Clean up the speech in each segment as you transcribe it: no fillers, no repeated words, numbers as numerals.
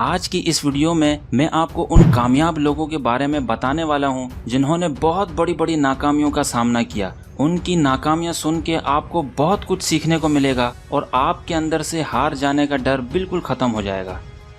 आज की इस वीडियो में मैं आपको उन कामयाब लोगों के बारे में बताने वाला हूं जिन्होंने बहुत बड़ी बड़ी नाकामियों का सामना किया। उनकी नाकामियां सुन के आपको बहुत कुछ सीखने को मिलेगा और आपके अंदर से हार जाने का डर बिल्कुल खत्म हो जाएगा।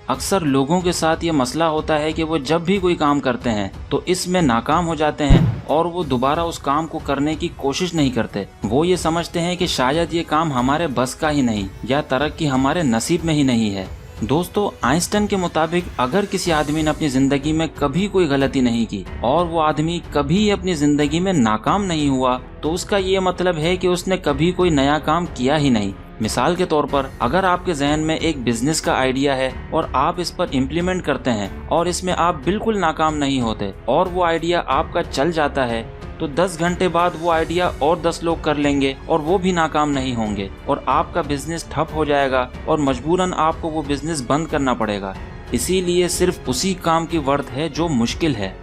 अक्सर लोगों के साथ ये मसला होता है कि वो जब भी कोई काम करते हैं तो इसमें नाकाम हो जाते हैं और वो दोबारा उस काम को करने की कोशिश नहीं करते। वो ये समझते हैं कि शायद ये काम हमारे बस का ही नहीं या तरक्की हमारे नसीब में ही नहीं है। दोस्तों, आइंस्टाइन के मुताबिक अगर किसी आदमी ने अपनी जिंदगी में कभी कोई गलती नहीं की और वो आदमी कभी अपनी जिंदगी में नाकाम नहीं हुआ तो उसका ये मतलब है कि उसने कभी कोई नया काम किया ही नहीं। मिसाल के तौर पर अगर आपके जहन में एक बिजनेस का आइडिया है और आप इस पर इम्प्लीमेंट करते हैं और इसमें आप बिल्कुल नाकाम नहीं होते और वो आइडिया आपका चल जाता है तो 10 घंटे बाद वो आइडिया और 10 लोग कर लेंगे और वो भी नाकाम नहीं होंगे और आपका बिजनेस ठप हो जाएगा और मजबूरन आपको वो बिजनेस बंद करना पड़ेगा। इसीलिए सिर्फ उसी काम की वर्थ है जो मुश्किल है।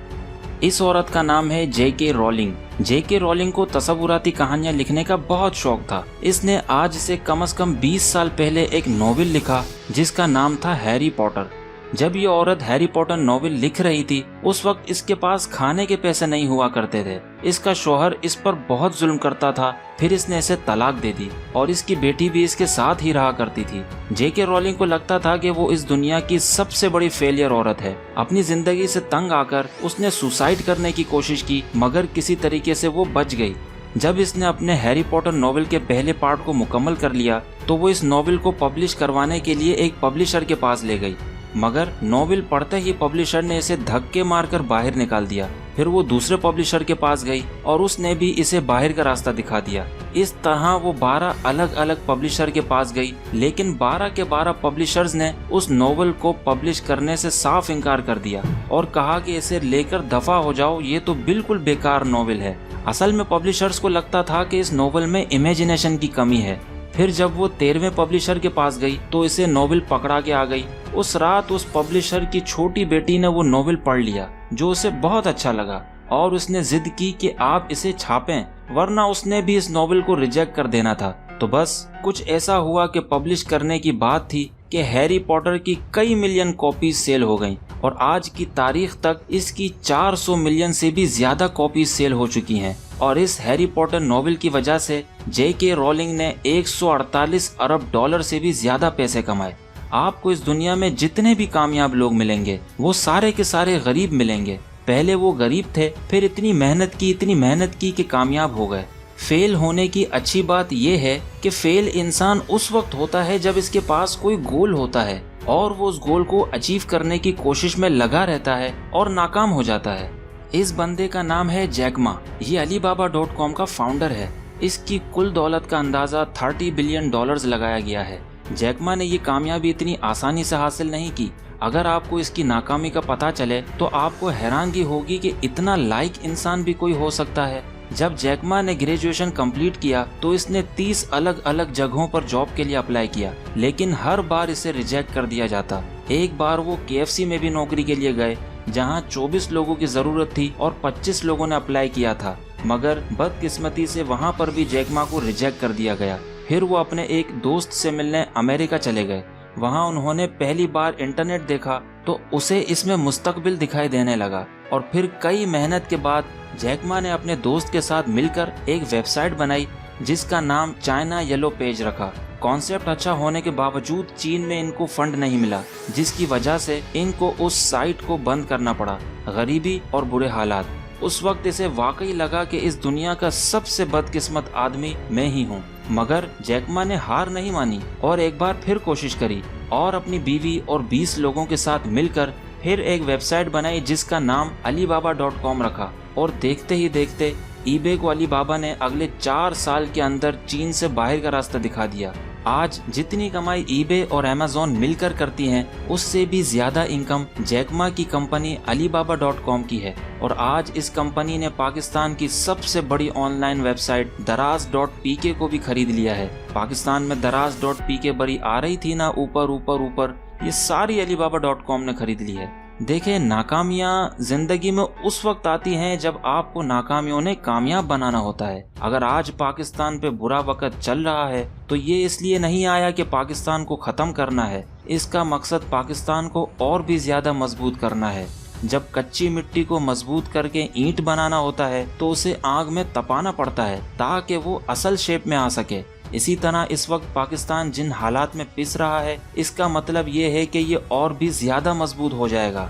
इस औरत का नाम है J.K. रॉलिंग। J.K. रॉलिंग को तस्वुराती कहानियां लिखने का बहुत शौक था। इसने आज से कम 20 साल पहले एक नॉवेल लिखा जिसका नाम था हैरी पॉटर। जब ये औरत हैरी पॉटर नॉवेल लिख रही थी उस वक्त इसके पास खाने के पैसे नहीं हुआ करते थे। इसका शौहर इस पर बहुत जुल्म करता था, फिर इसने इसे तलाक दे दी और इसकी बेटी भी इसके साथ ही रहा करती थी। J.K. रॉलिंग को लगता था कि वो इस दुनिया की सबसे बड़ी फेलियर औरत है। अपनी जिंदगी से तंग आकर उसने सुसाइड करने की कोशिश की मगर किसी तरीके से वो बच गई। जब इसने अपने हैरी पॉटर नॉवेल के पहले पार्ट को मुकम्मल कर लिया तो वो इस नॉवेल को पब्लिश करवाने के लिए एक पब्लिशर के पास ले गई, मगर नॉवेल पढ़ते ही पब्लिशर ने इसे धक्के मारकर बाहर निकाल दिया। फिर वो दूसरे पब्लिशर के पास गई और उसने भी इसे बाहर का रास्ता दिखा दिया। इस तरह वो 12 अलग अलग पब्लिशर के पास गई, लेकिन 12 के 12 पब्लिशर्स ने उस नॉवेल को पब्लिश करने से साफ इनकार कर दिया और कहा कि इसे लेकर दफा हो जाओ, ये तो बिल्कुल बेकार नॉवेल है। असल में पब्लिशर्स को लगता था कि इस नॉवेल में इमेजिनेशन की कमी है। फिर जब वो 13वें पब्लिशर के पास गई तो इसे नॉवेल पकड़ा के आ गई। उस रात उस पब्लिशर की छोटी बेटी ने वो नॉवेल पढ़ लिया जो उसे बहुत अच्छा लगा और उसने जिद की कि आप इसे छापें, वरना उसने भी इस नॉवेल को रिजेक्ट कर देना था। तो बस कुछ ऐसा हुआ कि पब्लिश करने की बात थी कि हैरी पॉटर की कई मिलियन कॉपीज सेल हो गईं और आज की तारीख तक इसकी 400 मिलियन से भी ज्यादा कॉपीज सेल हो चुकी हैं। और इस हैरी पॉटर नॉवेल की वजह से J.K. रॉलिंग ने 148 अरब डॉलर से भी ज्यादा पैसे कमाए। आपको इस दुनिया में जितने भी कामयाब लोग मिलेंगे वो सारे के सारे गरीब मिलेंगे। पहले वो गरीब थे, फिर इतनी मेहनत की कि कामयाब हो गए। फेल होने की अच्छी बात यह है कि फेल इंसान उस वक्त होता है जब इसके पास कोई गोल होता है और वो उस गोल को अचीव करने की कोशिश में लगा रहता है और नाकाम हो जाता है। इस बंदे का नाम है जैक मा। ये Alibaba.com का फाउंडर है। इसकी कुल दौलत का अंदाजा 30 बिलियन डॉलर्स लगाया गया है। जैक मा ने ये कामयाबी इतनी आसानी से हासिल नहीं की। अगर आपको इसकी नाकामी का पता चले तो आपको हैरानगी होगी कि इतना लाइक इंसान भी कोई हो सकता है। जब जैक मा ने ग्रेजुएशन कंप्लीट किया तो इसने 30 अलग अलग जगहों पर जॉब के लिए अप्लाई किया, लेकिन हर बार इसे रिजेक्ट कर दिया जाता। एक बार वो KFC में भी नौकरी के लिए गए जहां 24 लोगों की जरूरत थी और 25 लोगों ने अप्लाई किया था, मगर बदकिस्मती से वहां पर भी जैक मा को रिजेक्ट कर दिया गया। फिर वो अपने एक दोस्त से मिलने अमेरिका चले गए। वहां उन्होंने पहली बार इंटरनेट देखा तो उसे इसमें मुस्तकबिल दिखाई देने लगा और फिर कई मेहनत के बाद जैक मा ने अपने दोस्त के साथ मिलकर एक वेबसाइट बनाई जिसका नाम चाइना येलो पेज रखा। कॉन्सेप्ट अच्छा होने के बावजूद चीन में इनको फंड नहीं मिला, जिसकी वजह से इनको उस साइट को बंद करना पड़ा। गरीबी और बुरे हालात। उस वक्त इसे वाकई लगा कि इस दुनिया का सबसे बदकिस्मत आदमी मैं ही हूँ, मगर जैक मा ने हार नहीं मानी और एक बार फिर कोशिश करी और अपनी बीवी और 20 लोगों के साथ मिलकर फिर एक वेबसाइट बनाई जिसका नाम Alibaba.com रखा। और देखते ही देखते ईबे को अलीबाबा ने अगले 4 साल के अंदर चीन से बाहर का रास्ता दिखा दिया। आज जितनी कमाई ईबे और अमेज़न मिलकर करती हैं, उससे भी ज्यादा इनकम जैक मा की कंपनी Alibaba.com की है। और आज इस कंपनी ने पाकिस्तान की सबसे बड़ी ऑनलाइन वेबसाइट Daraz.pk को भी खरीद लिया है। पाकिस्तान में Daraz.pk बड़ी आ रही थी ना ऊपर, ये सारी Alibaba.com ने खरीद ली है। देखिए, नाकामियाँ जिंदगी में उस वक्त आती हैं जब आपको नाकामियों ने कामयाब बनाना होता है। अगर आज पाकिस्तान पे बुरा वक्त चल रहा है तो ये इसलिए नहीं आया कि पाकिस्तान को खत्म करना है। इसका मकसद पाकिस्तान को और भी ज्यादा मजबूत करना है। जब कच्ची मिट्टी को मजबूत करके ईंट बनाना होता है तो उसे आग में तपाना पड़ता है ताकि वो असल शेप में आ सके। इसी तरह इस वक्त पाकिस्तान जिन हालात में पिस रहा है, इसका मतलब ये है कि ये और भी ज्यादा मजबूत हो जाएगा।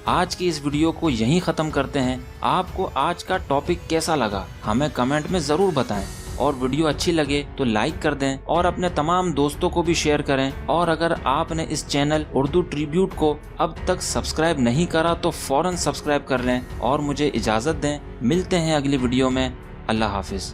आज की इस वीडियो को यहीं ख़त्म करते हैं। आपको आज का टॉपिक कैसा लगा हमें कमेंट में ज़रूर बताएं, और वीडियो अच्छी लगे तो लाइक कर दें और अपने तमाम दोस्तों को भी शेयर करें। और अगर आपने इस चैनल उर्दू ट्रिब्यूट को अब तक सब्सक्राइब नहीं करा तो फौरन सब्सक्राइब कर लें और मुझे इजाज़त दें। मिलते हैं अगली वीडियो में। अल्लाह हाफिज़।